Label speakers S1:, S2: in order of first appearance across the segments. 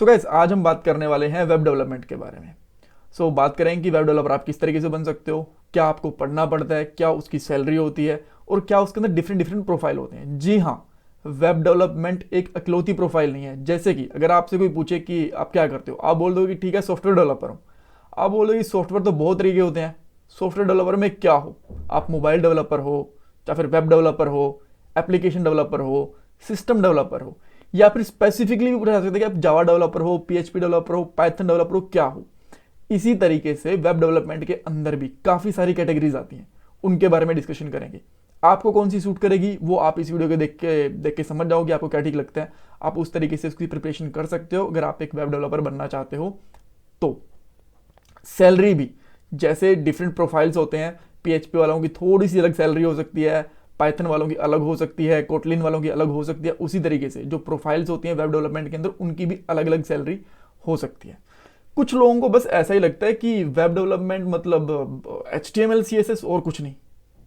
S1: So guys, आज हम बात करने वाले हैं वेब डेवलपमेंट के बारे में। बात करेंगे कि वेब डेवलपर आप किस तरीके से बन सकते हो, क्या आपको पढ़ना पड़ता है, क्या उसकी सैलरी होती है और क्या उसके अंदर डिफरेंट डिफरेंट प्रोफाइल होते हैं। जी हाँ, वेब डेवलपमेंट एक अकलौती प्रोफाइल नहीं है। जैसे कि अगर आपसे कोई पूछे कि आप क्या करते हो, आप बोल दो कि ठीक है सॉफ्टवेयर डेवलपर हूँ। आप बोलोगे कि सॉफ्टवेयर तो बहुत तरीके होते हैं, सॉफ्टवेयर डेवलपर में क्या हो? आप मोबाइल डेवलपर हो या फिर वेब डेवलपर हो, एप्लीकेशन डेवलपर हो, सिस्टम डेवलपर हो, या फिर स्पेसिफिकली भी पूछा जा सकता है कि आप जावा डेवलपर हो, पीएचपी डेवलपर हो, पाइथन डेवलपर हो, क्या हो। इसी तरीके से वेब डेवलपमेंट के अंदर भी काफ़ी सारी कैटेगरीज आती हैं, उनके बारे में डिस्कशन करेंगे। आपको कौन सी सूट करेगी वो आप इस वीडियो को देख के समझ जाओगे, आपको क्या ठीक लगता है। आप उस तरीके से उसकी प्रिपरेशन कर सकते हो अगर आप एक वेब डेवलपर बनना चाहते हो तो। सैलरी भी जैसे डिफरेंट प्रोफाइल्स होते हैं, पीएचपी वालों की थोड़ी सी अलग सैलरी हो सकती है, पाइथन वालों की अलग हो सकती है, कोटलिन वालों की अलग हो सकती है। उसी तरीके से जो प्रोफाइल्स होती हैं वेब डेवलपमेंट के अंदर, उनकी भी अलग अलग सैलरी हो सकती है। कुछ लोगों को बस ऐसा ही लगता है कि वेब डेवलपमेंट मतलब HTML CSS और कुछ नहीं।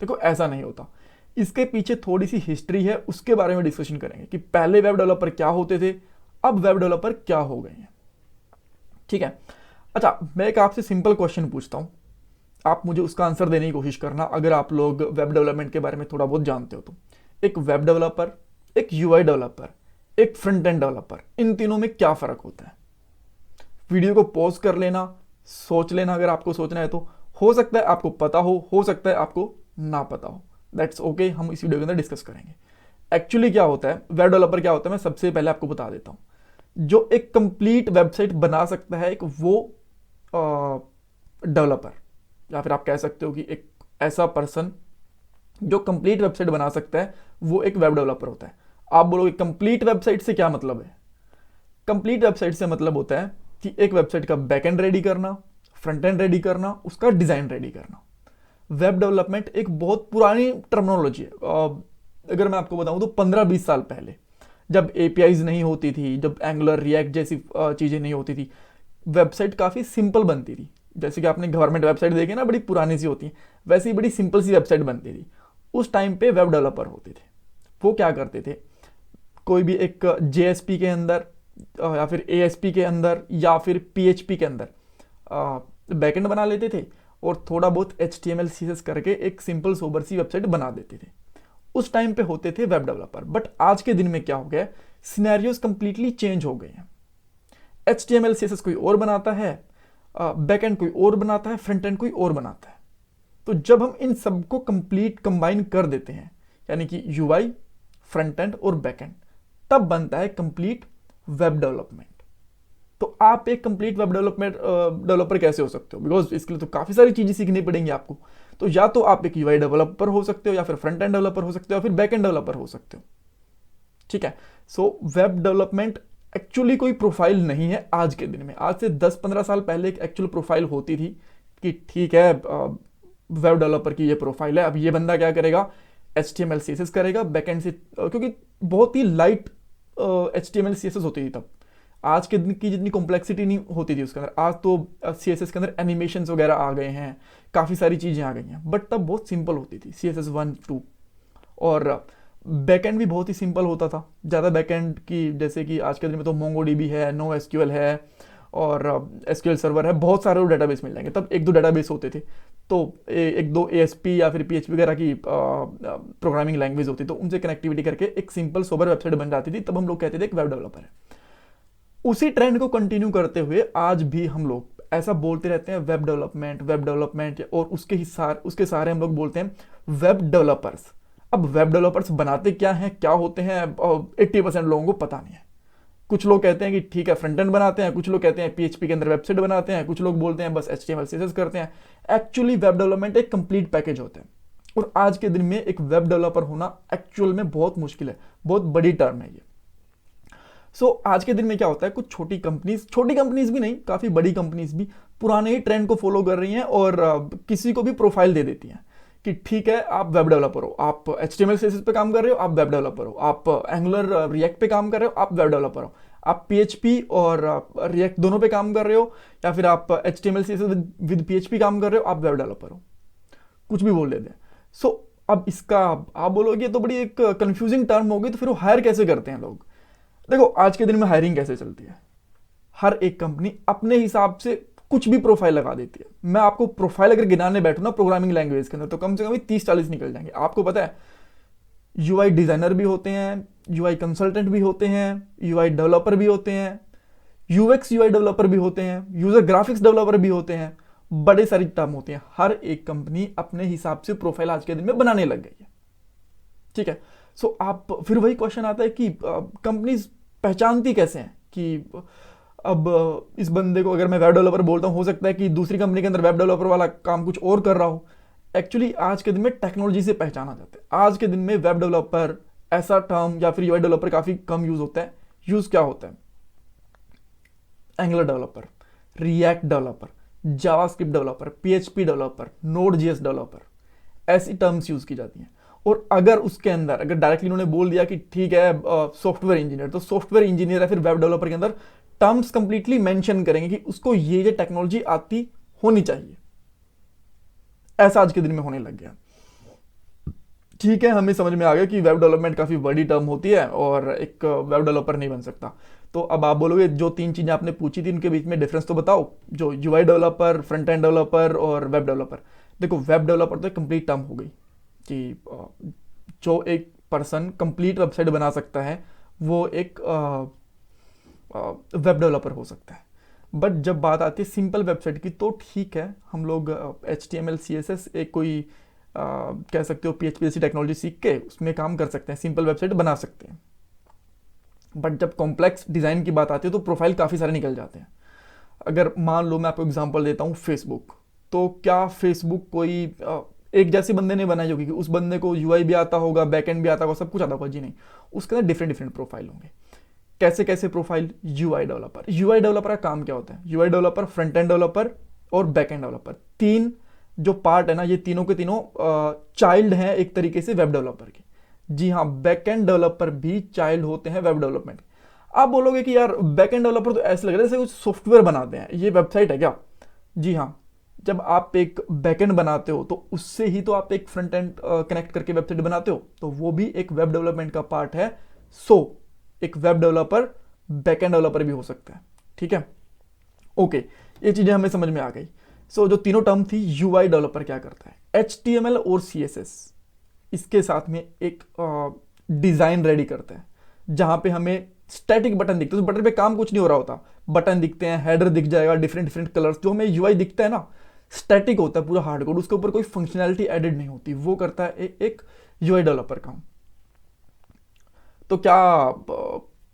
S1: देखो, ऐसा नहीं होता। इसके पीछे थोड़ी सी हिस्ट्री है, उसके बारे में डिस्कशन करेंगे कि पहले वेब डेवलपर क्या होते थे, अब वेब डेवलपर क्या हो गए हैं। ठीक है। अच्छा, मैं एक आपसे सिंपल क्वेश्चन पूछता हूँ, आप मुझे उसका आंसर देने की कोशिश करना अगर आप लोग वेब डेवलपमेंट के बारे में थोड़ा बहुत जानते हो तो। एक वेब डेवलपर, एक यूआई डेवलपर, एक फ्रंट एंड डेवलपर, इन तीनों में क्या फ़र्क होता है? वीडियो को पॉज कर लेना, सोच लेना अगर आपको सोचना है तो। हो सकता है आपको पता हो सकता है आपको ना पता हो, दैट्स ओके। हम इस वीडियो के अंदर डिस्कस करेंगे एक्चुअली क्या होता है, वेब डेवलपर क्या होता है। मैं सबसे पहले आपको बता देता हूँ। जो एक कंप्लीट वेबसाइट बना सकता है एक वो डेवलपर, या फिर आप कह सकते हो कि एक ऐसा पर्सन जो कंप्लीट वेबसाइट बना सकता है, वो एक वेब डेवलपर होता है। आप बोलोगे कंप्लीट वेबसाइट से क्या मतलब है? कंप्लीट वेबसाइट से मतलब होता है कि एक वेबसाइट का बैक एंड रेडी करना, फ्रंट एंड रेडी करना, उसका डिजाइन रेडी करना। वेब डेवलपमेंट एक बहुत पुरानी टर्मिनोलॉजी है। अगर मैं आपको बताऊं तो 15-20 साल पहले, जब एपीआईज नहीं होती थी, जब एंगुलर रिएक्ट जैसी चीज़ें नहीं होती थी, वेबसाइट काफ़ी सिंपल बनती थी। जैसे कि आपने गवर्नमेंट वेबसाइट देखी ना, बड़ी पुरानी सी होती है, वैसे ही बड़ी सिंपल सी वेबसाइट बनती थी। उस टाइम पे वेब डेवलपर होते थे। वो क्या करते थे, कोई भी एक JSP के अंदर या फिर ASP के अंदर या फिर PHP के अंदर बैकएंड बना लेते थे और थोड़ा बहुत HTML CSS करके एक सिंपल सोबर सी वेबसाइट बना देते थे। उस टाइम पे होते थे वेब डेवलपर। बट आज के दिन में क्या हो गया, सिनेरियोज कंप्लीटली चेंज हो गए हैं। HTML CSS कोई और बनाता है, बैकएंड कोई और बनाता है, फ्रंट एंड कोई और बनाता है। तो जब हम इन सबको कंप्लीट कंबाइन कर देते हैं, यानी कि UI, फ्रंट एंड और बैक एंड, तब बनता है कंप्लीट वेब डेवलपमेंट। तो आप एक कंप्लीट वेब डेवलपमेंट डेवलपर कैसे हो सकते हो? बिकॉज इसके लिए तो काफ़ी सारी चीज़ें सीखनी पड़ेंगी आपको। तो या तो आप एक UI डेवलपर हो सकते हो, या फिर फ्रंट एंड डेवलपर हो सकते हो, या फिर बैक एंड डेवलपर हो सकते हो। ठीक है। वेब डेवलपमेंट एक्चुअली कोई प्रोफाइल नहीं है आज के दिन में। आज से 10-15 साल पहले एक एक्चुअल प्रोफाइल होती थी कि ठीक है वेब डेवलपर की ये प्रोफाइल है, अब ये बंदा क्या करेगा, HTML CSS करेगा बैकएंड से, क्योंकि बहुत ही लाइट HTML CSS होती थी तब। आज के दिन की जितनी कॉम्प्लेक्सिटी नहीं होती थी उसके अंदर। आज तो CSS के अंदर एनिमेशंस वगैरह आ गए हैं, काफ़ी सारी चीज़ें आ गई हैं, बट तब बहुत सिंपल होती थी CSS 1-2। और बैकएंड भी बहुत ही सिंपल होता था। ज़्यादा बैकएंड की, जैसे कि आज के दिन में तो MongoDB है, NoSQL है और SQL सर्वर है, बहुत सारे डेटाबेस मिल जाएंगे। तब 1-2 डेटाबेस होते थे, तो 1-2 ASP या फिर PHP वगैरह की प्रोग्रामिंग लैंग्वेज होती, तो उनसे कनेक्टिविटी करके एक सिंपल सोबर वेबसाइट बन जाती थी। तब हम लोग कहते थे एक वेब डेवलपर है। उसी ट्रेंड को कंटिन्यू करते हुए आज भी हम लोग ऐसा बोलते रहते हैं, वेब डेवलपमेंट, और उसके सारे हम लोग बोलते हैं वेब डेवलपर्स। अब वेब डेवलपर्स बनाते क्या हैं, क्या होते हैं, 80% लोगों को पता नहीं है। कुछ लोग कहते हैं कि ठीक है फ्रंट एंड बनाते हैं, कुछ लोग कहते हैं PHP के अंदर वेबसाइट बनाते हैं, कुछ लोग बोलते हैं बस HTML CSS करते हैं। एक्चुअली वेब डेवलपमेंट एक कंप्लीट पैकेज होता है, और आज के दिन में एक वेब डेवलपर होना एक्चुअल में बहुत मुश्किल है, बहुत बड़ी टर्म है ये। आज के दिन में क्या होता है, कुछ छोटी कंपनीज भी नहीं, काफ़ी बड़ी कंपनीज भी पुराने ही ट्रेंड को फॉलो कर रही हैं और किसी को भी प्रोफाइल दे देती हैं कि ठीक है आप वेब डेवलपर हो, आप HTML CSS पे काम कर रहे हो, आप वेब डेवलपर हो, आप एंगुलर रिएक्ट पे काम कर रहे हो, आप वेब डेवलपर हो, आप PHP और रिएक्ट दोनों पे काम कर रहे हो, या फिर आप HTML CSS विद PHP काम कर रहे हो, आप वेब डेवलपर हो। कुछ भी बोल देते हैं। अब इसका आप बोलोगे तो बड़ी एक कंफ्यूजिंग टर्म होगी, तो फिर वो हायर कैसे करते हैं लोग? देखो, आज के दिन में हायरिंग कैसे चलती है, हर एक कंपनी अपने हिसाब से कुछ भी प्रोफाइल लगा देती है। मैं आपको प्रोफाइल अगर गिनाने बैठूं ना प्रोग्रामिंग लैंग्वेज के अंदर तो कम से कम 30-40 निकल जाएंगे। आपको पता है यूआई डिजाइनर भी होते हैं, यूआई कंसल्टेंट भी होते हैं, यूआई डेवलपर भी होते हैं, यूएक्स यूआई डेवलपर भी होते हैं, यूजर ग्राफिक्स डेवलपर भी होते हैं, बड़े सारी टर्म होती हैं। हर एक कंपनी अपने हिसाब से प्रोफाइल आज के दिन में बनाने लग गई है। ठीक है, सो आप फिर वही क्वेश्चन आता है कि कंपनीज पहचानती कैसे हैं कि अब इस बंदे को अगर मैं वेब डेवलपर बोलता हूं, हो सकता है कि दूसरी कंपनी के अंदर वेब डेवलपर वाला काम कुछ और कर रहा हो। एक्चुअली आज के दिन में टेक्नोलॉजी से पहचाना जाता है। आज के दिन में वेब डेवलपर ऐसा टर्म या फिर यूआई डेवलपर काफी कम यूज होता है। यूज क्या होता है? Angular developer, react developer, JavaScript developer, PHP developer, node JS developer, ऐसी टर्म्स यूज की जाती हैं। और अगर उसके अंदर अगर डायरेक्टली उन्होंने बोल दिया कि ठीक है सॉफ्टवेयर इंजीनियर, तो सॉफ्टवेयर इंजीनियर या फिर वेब डेवलपर के अंदर टर्म्स कंप्लीटली मेंशन करेंगे कि उसको ये टेक्नोलॉजी आती होनी चाहिए। ऐसा आज के दिन में होने लग गया। ठीक है, हमें समझ में आ गया कि वेब डेवलपमेंट काफी बड़ी टर्म होती है और एक वेब डेवलपर नहीं बन सकता। तो अब आप बोलोगे जो 3 चीजें आपने पूछी थी उनके बीच में डिफरेंस तो बताओ, जो UI developer, front end developer और वेब डेवलपर। देखो वेब डेवलपर तो एक कंप्लीट टर्म हो गई कि जो एक पर्सन कंप्लीट वेबसाइट बना सकता है वो एक वेब डेवलपर हो सकता है। बट जब बात आती है सिंपल वेबसाइट की तो ठीक है, हम लोग HTML CSS एक कोई कह सकते हो PHP जैसी टेक्नोलॉजी सीख के उसमें काम कर सकते हैं, सिंपल वेबसाइट बना सकते हैं। बट जब कॉम्प्लेक्स डिज़ाइन की बात आती है तो प्रोफाइल काफ़ी सारे निकल जाते हैं। अगर मान लो मैं आपको एग्जांपल देता हूँ फेसबुक, तो क्या फेसबुक कोई एक जैसे बंदे ने बनाई होगी कि उस बंदे को यूआई भी आता होगा, बैकएंड भी आता होगा, सब कुछ आता होगा? जी नहीं, उसके अंदर डिफरेंट डिफरेंट प्रोफाइल होंगे। कैसे कैसे profile? UI developer, UI developer का काम क्या होता है? UI developer, front end developer और बैक एंड डेवलपर, 3 जो पार्ट है ना, ये तीनों के तीनों चाइल्ड हैं एक तरीके से वेब डेवलपर के। जी हाँ, बैक एंड डेवलपर भी चाइल्ड होते हैं वेब डेवलपमेंट। आप बोलोगे कि यार बैक एंड डेवलपर तो ऐसे लग रहा है जैसे कुछ सॉफ्टवेयर बनाते हैं, ये वेबसाइट है क्या? जी हाँ, जब आप एक बैकएंड बनाते हो तो उससे ही तो आप एक फ्रंट एंड कनेक्ट करके वेबसाइट बनाते हो, तो वो भी एक वेब डेवलपमेंट का पार्ट है। सो एक वेब डेवलपर बैकएंड डेवलपर भी हो सकता है। ठीक है, ओके, ये चीजें हमें समझ में आ गई। सो जो तीनों टर्म थी, यूआई डेवलपर क्या करता है? HTML और CSS इसके साथ में एक डिजाइन रेडी करता है जहां पे हमें स्टैटिक बटन दिखते हैं। उस बटन पे काम कुछ नहीं हो रहा होता, बटन दिखते हैं, हेडर दिख जाएगा, डिफरेंट डिफरेंट कलर्स। जो हमें यूआई दिखता है ना, स्टैटिक होता है पूरा हार्ड कोड, उसके ऊपर कोई फंक्शनैलिटी एडेड नहीं होती, वो करता है एक यूआई डेवलपर काम। तो क्या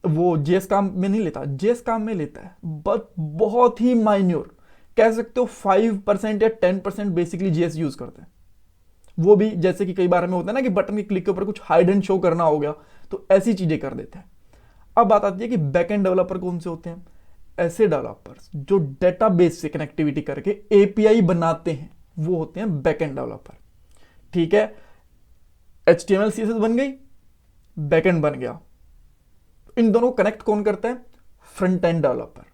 S1: वो जेएस काम में नहीं लेता? जेएस काम में लेता है, बट बहुत ही माइन्योर, कह सकते हो 5% या 10% बेसिकली जेएस यूज करते हैं। वो भी जैसे कि कई बार हमें होता है ना कि बटन के क्लिक के ऊपर कुछ हाइड एंड शो करना हो गया, तो ऐसी चीजें कर देते हैं। अब बात आती है कि बैकएंड डेवलपर कौन से होते हैं? ऐसे डेवलपर्स जो डेटाबेस से कनेक्टिविटी करके एपीआई बनाते हैं, वो होते हैं बैकएंड डेवलपर। ठीक है, HTML CSS बन गई, बैकएंड बन गया। इन दोनों कनेक्ट कौन करता है? Front end developer.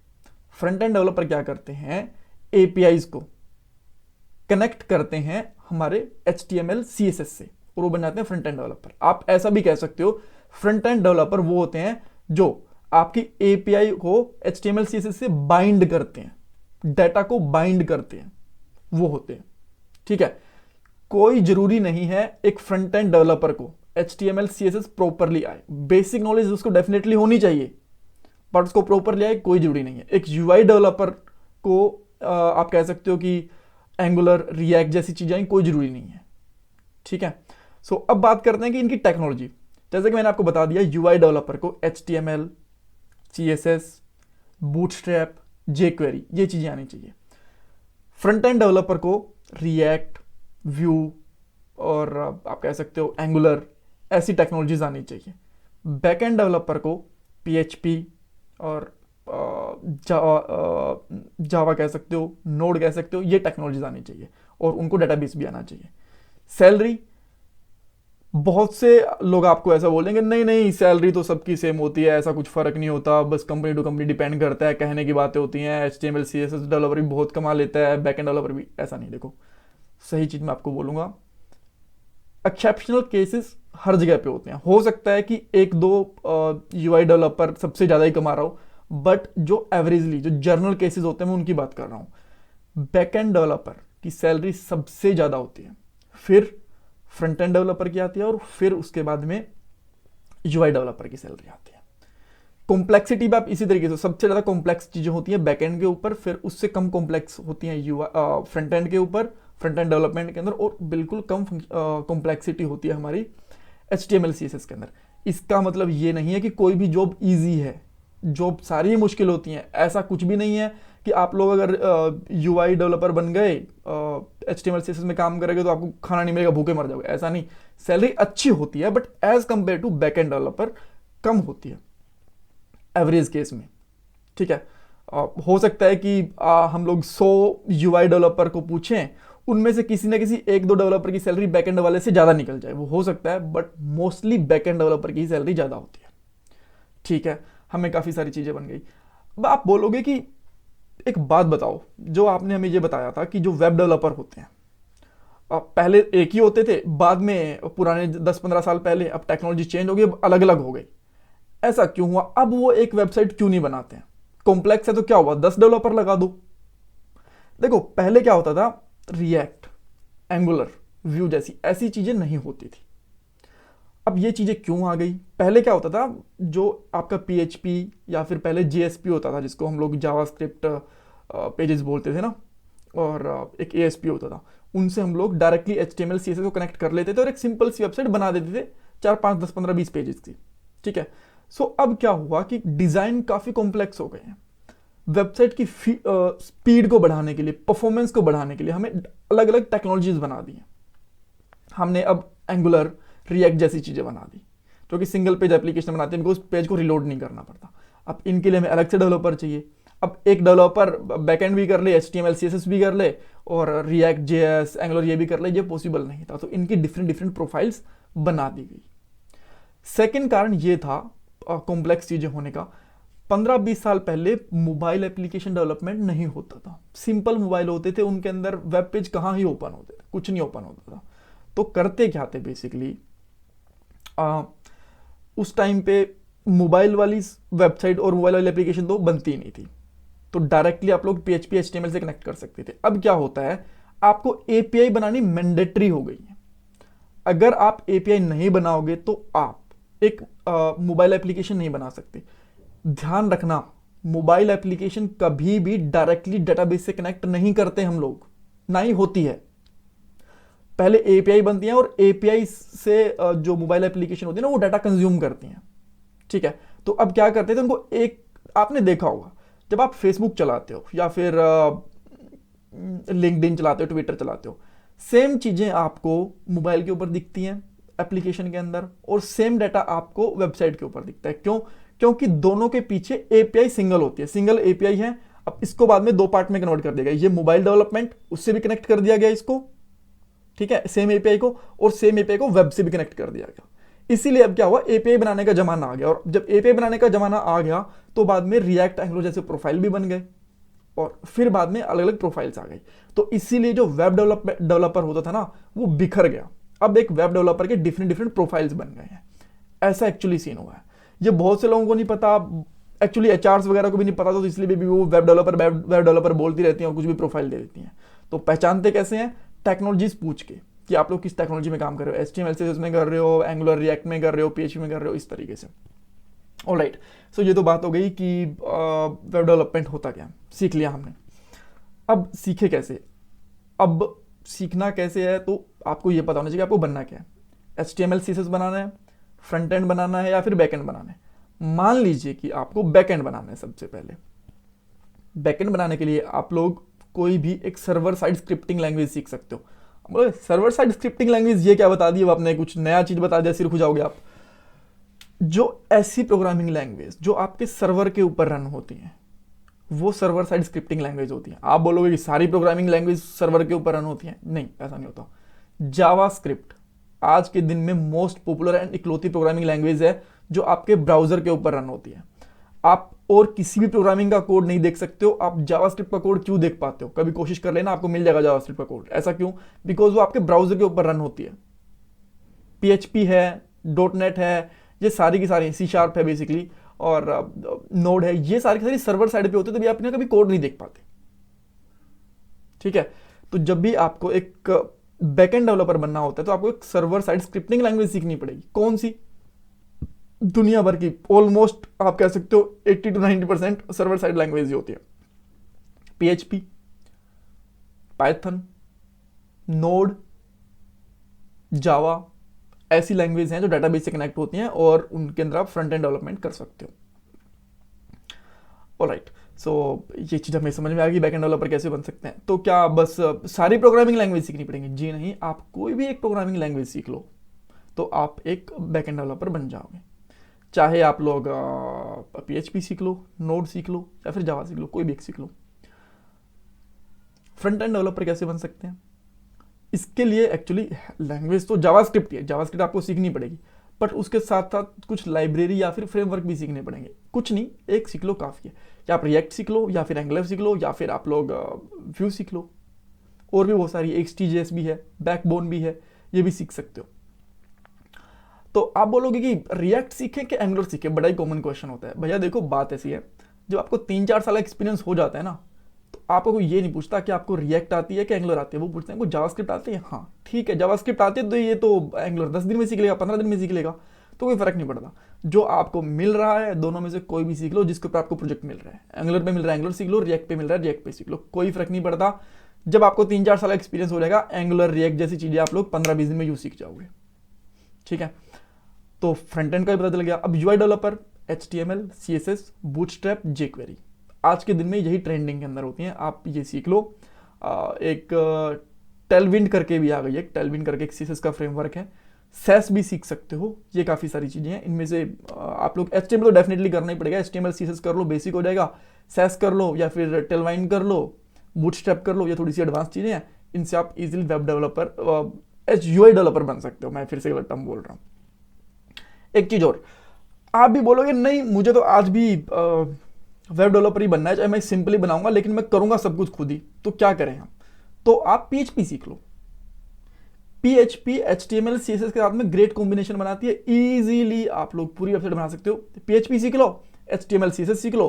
S1: Front end developer क्या करते हैं? एपीआईज को कनेक्ट करते हैं हमारे HTML CSS से और वो बन जाते हैं फ्रंट एंड डेवलपर। आप ऐसा भी कह सकते हो, फ्रंट एंड डेवलपर वो होते हैं जो आपकी एपीआई को HTML CSS से बाइंड करते हैं, डाटा को बाइंड करते हैं, वो होते हैं। ठीक है, कोई जरूरी नहीं है एक फ्रंट एंड डेवलपर को HTML CSS प्रॉपरली आए। बेसिक नॉलेज उसको डेफिनेटली होनी चाहिए, बट उसको प्रॉपरली आए कोई जरूरी नहीं है। एक यूआई डेवलपर को आप कह सकते हो कि एंगुलर, रिएक्ट जैसी चीजें कोई जरूरी नहीं है। ठीक है, सो अब बात करते हैं कि इनकी टेक्नोलॉजी। जैसे कि मैंने आपको बता दिया, यूआई डेवलपर को HTML, CSS, बूटस्ट्रैप, jQuery ये चीजें आनी चाहिए। फ्रंट एंड डेवलपर को रिएक्ट, व्यू और आप कह सकते हो एंगुलर, ऐसी टेक्नोलॉजीज आनी चाहिए। बैक एंड डेवलपर को PHP और जावा कह सकते हो, नोड कह सकते हो, ये टेक्नोलॉजीज आनी चाहिए और उनको डेटाबेस भी आना चाहिए। सैलरी, बहुत से लोग आपको ऐसा बोलेंगे नहीं नहीं सैलरी तो सबकी सेम होती है, ऐसा कुछ फर्क नहीं होता, बस कंपनी टू कंपनी डिपेंड करता है, कहने की बातें होती हैं। HTML CSS डेवलपर भी बहुत कमा लेता है, बैक एंड डेवलपर भी। ऐसा नहीं, देखो सही चीज मैं आपको बोलूंगा, एक्सेप्शनल केसेस हर जगह पे होते हैं। हो सकता है कि 1-2 यूआई डेवलपर सबसे ज्यादा ही कमा रहा हो, बट जो एवरेजली जो जर्नल केसेस होते हैं मैं उनकी बात कर रहा हूँ। बैक एंड डेवलपर की सैलरी सबसे ज़्यादा होती है, फिर फ्रंट एंड डेवलपर की आती है, और फिर उसके बाद में यूआई डेवलपर की सैलरी आती है। कॉम्प्लेक्सिटी भी आप इसी तरीके से, सबसे ज़्यादा कॉम्प्लेक्स चीज़ें होती हैं बैक एंड के ऊपर, फिर उससे कम कॉम्प्लेक्स होती हैं फ्रंट एंड के ऊपर, फ्रंट एंड डेवलपमेंट के अंदर, और बिल्कुल कम कॉम्प्लेक्सिटी होती है हमारी HTML CSS के अंदर। इसका मतलब ये नहीं है कि कोई भी जॉब ईजी है, जॉब सारी मुश्किल होती हैं, ऐसा कुछ भी नहीं है कि आप लोग अगर UI डेवलपर बन गए, HTML CSS में काम करेंगे तो आपको खाना नहीं मिलेगा, भूखे मर जाओगे, ऐसा नहीं। सैलरी अच्छी होती है but as compare to back end developer कम होती है एवरेज केस में, ठीक है। हो सकता है कि हम लोग 100 UI डेवलपर को पूछें, उनमें से किसी ना किसी एक दो डेवलपर की सैलरी बैक एंड वाले से ज़्यादा निकल जाए, वो हो सकता है, but mostly back end developer की सैलरी ज़्यादा होती है, ठीक है। हमें काफ़ी सारी चीज़ें बन गई। अब आप बोलोगे कि एक बात बताओ, जो आपने हमें ये बताया था कि जो वेब डेवलपर होते हैं पहले एक ही होते थे, बाद में पुराने 10-15 साल पहले, अब टेक्नोलॉजी चेंज हो गई, अब अलग अलग हो गई, ऐसा क्यों हुआ? अब वो एक वेबसाइट क्यों नहीं बनाते हैं? कॉम्प्लेक्स है तो क्या हुआ, 10 डेवलपर लगा दो। देखो पहले क्या होता था, रिएक्ट, एंगुलर, व्यू जैसी ऐसी चीजें नहीं होती थी। अब ये चीजें क्यों आ गई? पहले क्या होता था, जो आपका PHP या फिर पहले JSP होता था, जिसको हम लोग जावास्क्रिप्ट पेजेस बोलते थे ना, और एक ASP होता था, उनसे हम लोग डायरेक्टली HTML CSS को कनेक्ट कर लेते थे और एक सिंपल सी वेबसाइट बना देते थे, 4, 5, 10, 15, 20 पेजेस की, ठीक है। सो अब क्या हुआ कि डिजाइन काफी कॉम्प्लेक्स हो गए हैं। वेबसाइट की स्पीड को बढ़ाने के लिए, परफॉर्मेंस को बढ़ाने के लिए हमें अलग अलग टेक्नोलॉजीज बना दी हैं। हमने अब एंगुलर, रिएक्ट जैसी चीजें बना दी, जो कि सिंगल पेज एप्लीकेशन बनाते हैं, बिकॉज पेज को रिलोड नहीं करना पड़ता। अब इनके लिए हमें अलग से डेवलपर चाहिए। अब एक डेवलपर बैकएंड भी कर ले, HTML CSS भी कर ले, और रिएक्ट JS, एंगुलर ये भी कर ले, ये पॉसिबल नहीं था, तो इनकी डिफरेंट डिफरेंट प्रोफाइल्स बना दी गई। सेकेंड कारण ये था कॉम्प्लेक्स चीजें होने का, 15-20 साल पहले मोबाइल एप्लीकेशन डेवलपमेंट नहीं होता था, सिंपल मोबाइल होते थे, उनके अंदर वेब पेज कहाँ ही ओपन होते थे, कुछ नहीं ओपन होता था। तो करते क्या थे बेसिकली, उस टाइम पे मोबाइल वाली वेबसाइट और मोबाइल वाली एप्लीकेशन तो बनती ही नहीं थी, तो डायरेक्टली आप लोग PHP HTML से कनेक्ट कर सकते थे। अब क्या होता है, आपको API बनानी मैंडेटरी हो गई है। अगर आप API नहीं बनाओगे तो आप एक मोबाइल एप्लीकेशन नहीं बना सकते। ध्यान रखना, मोबाइल एप्लीकेशन कभी भी डायरेक्टली डेटाबेस से कनेक्ट नहीं करते हम लोग, ना ही होती है। पहले API बनती है और API से जो मोबाइल एप्लीकेशन होती है ना, वो डाटा कंज्यूम करती हैं, ठीक है। तो अब क्या करते थे उनको, एक आपने देखा होगा जब आप फेसबुक चलाते हो या फिर लिंक्डइन चलाते हो, ट्विटर चलाते हो, सेम चीजें आपको मोबाइल के ऊपर दिखती हैं एप्लीकेशन के अंदर, और सेम डाटा आपको वेबसाइट के ऊपर दिखता है। क्यों? क्योंकि दोनों के पीछे API सिंगल होती है, सिंगल API है। अब इसको बाद में 2 पार्ट में कन्वर्ट कर दिया गया, ये मोबाइल डेवलपमेंट, उससे भी कनेक्ट कर दिया गया इसको, ठीक है, सेम API को, और सेम API को वेब से भी कनेक्ट कर दिया गया। इसीलिए अब क्या हुआ, API बनाने का जमाना आ गया, और जब API बनाने का जमाना आ गया तो बाद में रिएक्ट, एंगुलर जैसे प्रोफाइल भी बन गए, और फिर बाद में अलग अलग प्रोफाइल्स आ गई। तो इसीलिए जो वेब डेवलपर होता था ना, वो बिखर गया। अब एक वेब डेवलपर के डिफरेंट डिफरेंट प्रोफाइल्स बन गए हैं, ऐसा एक्चुअली सीन हुआ है। ये बहुत से लोगों को नहीं पता, एक्चुअली HRs वगैरह को भी नहीं पता, तो इसलिए भी वो वेब डेवलपर बोलती रहती हैं और कुछ भी प्रोफाइल दे देती हैं। तो पहचानते कैसे हैं? टेक्नोलॉजीज पूछ के, कि आप लोग किस टेक्नोलॉजी में काम कर रहे हो, HTML CSS में कर रहे हो, एंगुलर रिएक्ट में कर रहे हो, PHP में कर रहे हो, इस तरीके से। ऑलराइट, सो ये तो बात हो गई कि वेब डेवलपमेंट होता क्या, सीख लिया हमने। अब सीखे कैसे? अब सीखना कैसे है, तो आपको ये पता होना चाहिए कि आपको बनना क्या है। HTML CSS बनाना है, फ्रंट एंड बनाना है, या फिर बैक एंड बनाना है। मान लीजिए कि आपको बैक एंड बनाना है। सबसे पहले बैक एंड बनाने के लिए आप लोग कोई भी एक सर्वर साइड स्क्रिप्टिंग लैंग्वेज सीख सकते हो। बोले सर्वर साइड स्क्रिप्टिंग लैंग्वेज, ये क्या बता दिया आपने, कुछ नया चीज बता दिया, सिर खुजाओगे आप। जो ऐसी प्रोग्रामिंग लैंग्वेज जो आपके सर्वर के ऊपर रन होती हैं, वो सर्वर साइड स्क्रिप्टिंग लैंग्वेज होती है। आप बोलोगे कि सारी प्रोग्रामिंग लैंग्वेज सर्वर के ऊपर रन होती हैं, नहीं, ऐसा नहीं होता। जावास्क्रिप्ट आज के दिन में मोस्ट पॉपुलर एंड इकलौती प्रोग्रामिंग लैंग्वेज है जो आपके ब्राउजर के ऊपर रन होती है। आप और किसी भी प्रोग्रामिंग का कोड नहीं देख सकते हो। आप जावास्क्रिप्ट का कोड क्यों देख पाते हो? कभी कोशिश कर लेना, आपको मिल जाएगा जावास्क्रिप्ट का कोड। ऐसा क्यों? बिकॉज वो आपके ब्राउजर के ऊपर रन होती है। PHP है, .NET है, ये सारी की सारी, C# है बेसिकली, और नोड है, ये सारी की सारी सर्वर साइड पे होते हैं, तभी आप इनका कभी कोड नहीं देख पाते। ठीक है, तो जब भी आपको एक बैकएंड डेवलपर बनना होता है तो आपको एक सर्वर साइड स्क्रिप्टिंग लैंग्वेज सीखनी पड़ेगी। कौन सी? दुनिया भर की ऑलमोस्ट आप कह सकते हो 80 to 90% सर्वर साइड लैंग्वेज ही होती है। PHP, पाइथन, नोड, जावा, ऐसी लैंग्वेज हैं जो डेटाबेस से कनेक्ट होती हैं और उनके अंदर आप फ्रंट एंड डेवलपमेंट कर सकते हो। ऑलराइट, सो ये चीज़ हमें समझ में आ गई बैकएंड डेवलपर कैसे बन सकते हैं। तो क्या बस सारी प्रोग्रामिंग लैंग्वेज सीखनी पड़ेगी? जी नहीं, आप कोई भी एक प्रोग्रामिंग लैंग्वेज सीख लो तो आप एक बैकएंड डेवलपर बन जाओगे। चाहे आप लोग PHP सीख लो, नोड सीख लो या फिर जावा सीख लो, कोई भी एक सीख लो। फ्रंट एंड डेवलपर कैसे बन सकते हैं? इसके लिए एक्चुअली लैंग्वेज तो जावास्क्रिप्ट ही है, जावास्क्रिप्ट आपको सीखनी पड़ेगी, बट उसके साथ साथ कुछ लाइब्रेरी या फिर फ्रेमवर्क भी सीखने पड़ेंगे। कुछ नहीं, एक सीख लो काफ़ी है। या आप रिएक्ट सीख लो, या फिर एंगुलर सीख लो, या फिर आप लोग व्यू सीख लो, और भी बहुत सारी XTJS भी है, बैकबोन भी है, ये भी सीख सकते हो। तो आप बोलोगे कि रिएक्ट सीखें कि एंगुलर सीखें? बड़ा ही कॉमन क्वेश्चन होता है। भैया देखो, बात ऐसी है, जब आपको 3-4 साल एक्सपीरियंस हो जाता है ना, तो आपको कोई ये नहीं पूछता कि आपको रिएक्ट आती है कि एंगुलर आती है, वो पूछते हैं को जावास्क्रिप्ट आती है। हाँ ठीक है, जावास्क्रिप्ट आती है तो ये तो एंगुलर 10 दिन में सीख लेगा, 15 दिन में सीख लेगा, तो कोई फर्क नहीं पड़ता। जो आपको मिल रहा है दोनों में से कोई भी सीख लो, जिसके ऊपर आपको प्रोजेक्ट मिल रहा है। एंगुलर पे मिल रहा है एंगुलर सीख लो, रिएक्ट पे मिल रहा है रिएक्ट पे सीख लो, कोई फर्क नहीं पड़ता। जब आपको 3-4 साल एक्सपीरियंस हो जाएगा, एंगुलर रिएक्ट जैसी चीजें आप लोग 15-20 दिन में यूज सीख जाओगे। ठीक है, तो फ्रंट एंड का भी पता चल गया। अब UI developer, HTML, CSS, bootstrap, jQuery, आज के दिन में यही ट्रेंडिंग के अंदर होती हैं, आप ये सीख लो। एक टेलविंड करके भी आ गई है, टेलविंड करके एक CSS का फ्रेमवर्क है। सैस भी सीख सकते हो, ये काफ़ी सारी चीज़ें हैं। इनमें से आप लोग HTML तो डेफिनेटली करना ही पड़ेगा, HTML CSS कर लो, बेसिक हो जाएगा। सैस कर लो या फिर टेलविंड कर लो, बूटस्ट्रैप कर लो, ये थोड़ी सी एडवांस चीज़ें हैं। इनसे आप easily web developer, UI developer बन सकते हो। मैं फिर से गलत टर्म बोल रहा हूँ। एक चीज़ और, आप भी बोलोगे नहीं मुझे तो आज भी वेब डेवलपर ही बनना है, चाहे मैं सिंपली बनाऊंगा लेकिन मैं करूंगा सब कुछ खुद ही, तो क्या करें हम? तो आप PHP सीख लो। PHP HTML CSS के साथ में ग्रेट कॉम्बिनेशन बनाती है, इजीली आप लोग पूरी वेबसाइट बना सकते हो। PHP सीख लो, HTML CSS सीख लो,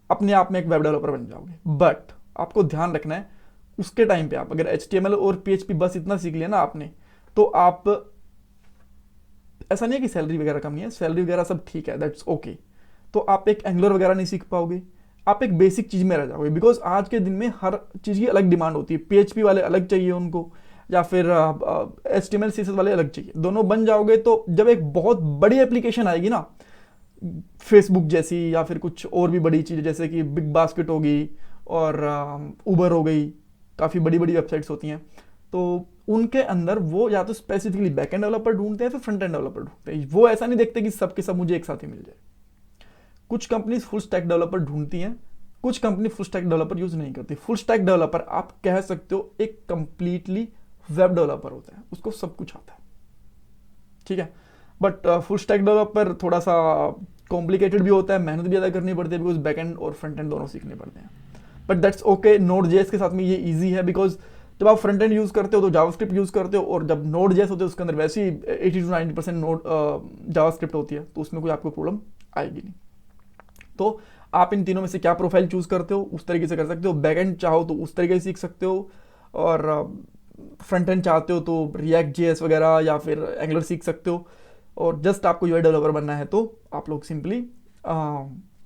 S1: अपने आप में एक वेब डेवलपर बन जाओगे। बट आपको ध्यान रखना है, उसके टाइम पे आप अगर HTML और PHP बस इतना सीख लिया ना आपने, तो आप, ऐसा नहीं है कि सैलरी वगैरह कम है, सैलरी वगैरह सब ठीक है, दैट्स ओके, तो आप एक एंगुलर वगैरह नहीं सीख पाओगे, आप एक बेसिक चीज़ में रह जाओगे। बिकॉज आज के दिन में हर चीज़ की अलग डिमांड होती है। PHP वाले अलग चाहिए उनको, या फिर HTML CSS वाले अलग चाहिए, दोनों बन जाओगे तो जब एक बहुत बड़ी एप्लीकेशन आएगी ना, फेसबुक जैसी या फिर कुछ और भी बड़ी चीज़ें जैसे कि बिग बास्केट हो गई और उबर हो गई, काफ़ी बड़ी बड़ी वेबसाइट्स होती हैं, तो उनके अंदर वो या तो स्पेसिफिकली बैकएंड डेवलपर ढूंढते हैं फिर फ्रंट एंड डेवलपर ढूंढते हैं। वो ऐसा नहीं देखते कि सबके सब मुझे एक साथ ही मिल जाए। कुछ कंपनी फुल स्टैक डेवलपर ढूंढती हैं, कुछ company full stack developer use नहीं करती। फुल स्टैक डेवलपर आप कह सकते हो एक कंप्लीटली वेब डेवलपर होता है, उसको सब कुछ आता है। ठीक है, बट फुल स्टैक डेवलपर थोड़ा सा कॉम्प्लिकेटेड भी होता है, मेहनत भी ज़्यादा करनी पड़ती है, बिकॉज बैकएंड और फ्रंट एंड दोनों सीखने पड़ते हैं। बट दैट्स ओके, Node.js के साथ में ये ईजी है, बिकॉज जब आप फ्रंट एंड यूज करते हो तो जावास्क्रिप्ट यूज करते हो, और जब Node.js होते हैं उसके अंदर वैसे ही 80 to 90% जावास्क्रिप्ट होती है, तो उसमें कोई आपको प्रॉब्लम आएगी नहीं। तो आप इन तीनों में से क्या प्रोफाइल चूज करते हो उस तरीके से कर सकते हो। बैकएंड चाहो तो उस तरीके से सीख सकते हो, और फ्रंट एंड चाहते हो तो React.js वगैरह या फिर एंगुलर सीख सकते हो, और जस्ट आपको UI डेवलपर बनना है तो आप लोग सिंपली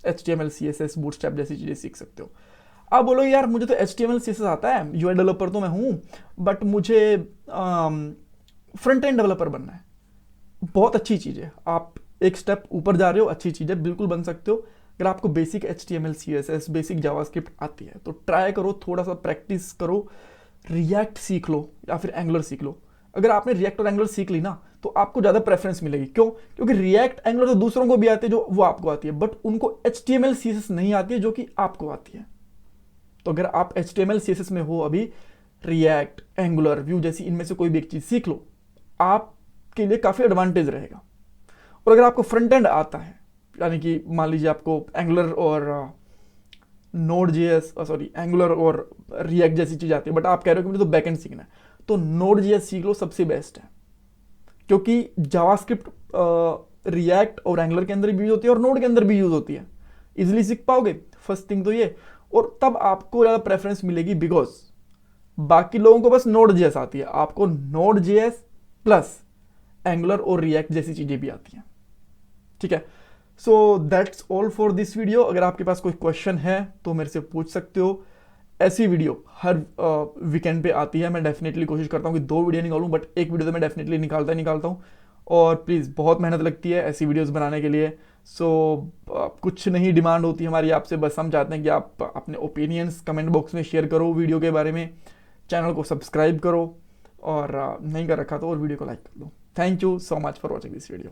S1: HTML CSS बूटस्ट्रैप जैसी चीज़ें सीख सकते हो। आप बोलो यार मुझे तो HTML CSS आता है, UI डेवलपर तो मैं हूँ, बट मुझे फ्रंट एंड डेवलपर बनना है। बहुत अच्छी चीज़ है, आप एक स्टेप ऊपर जा रहे हो, अच्छी चीज़ है, बिल्कुल बन सकते हो। अगर आपको basic HTML CSS basic JavaScript आती है तो ट्राई करो, थोड़ा सा प्रैक्टिस करो, रिएक्ट सीख लो या फिर एंगुलर सीख लो। अगर आपने रिएक्ट और एंगुलर सीख ली ना तो आपको ज़्यादा प्रेफरेंस मिलेगी। क्यों? क्योंकि रिएक्ट एंगुलर तो दूसरों को भी आती है, जो वो आपको आती है, बट उनको HTML CSS नहीं आती है जो कि आपको आती है। तो अगर आप HTML CSS में हो अभी, रिएक्ट, एंगुलर, व्यू जैसी इनमें से कोई भी एक चीज़ सीख लो, आपके लिए काफ़ी एडवांटेज रहेगा। और अगर आपको फ्रंट एंड आता है, यानी कि मान लीजिए आपको एंगुलर और एंगुलर और रिएक्ट जैसी चीज़ आती है, बट आप कह रहे हो कि मुझे तो बैकएंड सीखना है, तो Node.js सीख लो, सबसे बेस्ट है। क्योंकि जावास्क्रिप्ट रिएक्ट और एंगुलर के अंदर भी यूज होती है और नोड के अंदर भी यूज होती है। इजिली सीख पाओगे, फर्स्ट थिंग तो ये। और तब आपको ज़्यादा प्रेफरेंस मिलेगी, बिकॉज बाकी लोगों को बस नोड जेएस आती है, आपको नोड जेएस प्लस एंगुलर और रिएक्ट जैसी चीज़ें भी आती हैं। ठीक है, so that's all for this video. अगर आपके पास कोई क्वेश्चन है तो मेरे से पूछ सकते हो। ऐसी वीडियो हर वीकेंड पे आती है। मैं डेफिनेटली कोशिश करता हूँ कि 2 वीडियो निकालूं, बट एक वीडियो तो मैं डेफिनेटली निकालता हूँ। और प्लीज़, बहुत मेहनत लगती है ऐसी वीडियोस बनाने के लिए। सो कुछ नहीं डिमांड होती हमारी आपसे, बस हम चाहते हैं कि आप अपने ओपिनियंस कमेंट बॉक्स में शेयर करो वीडियो के बारे में, चैनल को सब्सक्राइब करो, और नहीं कर रखा तो और वीडियो को लाइक कर दो। Thank you so much for watching this video.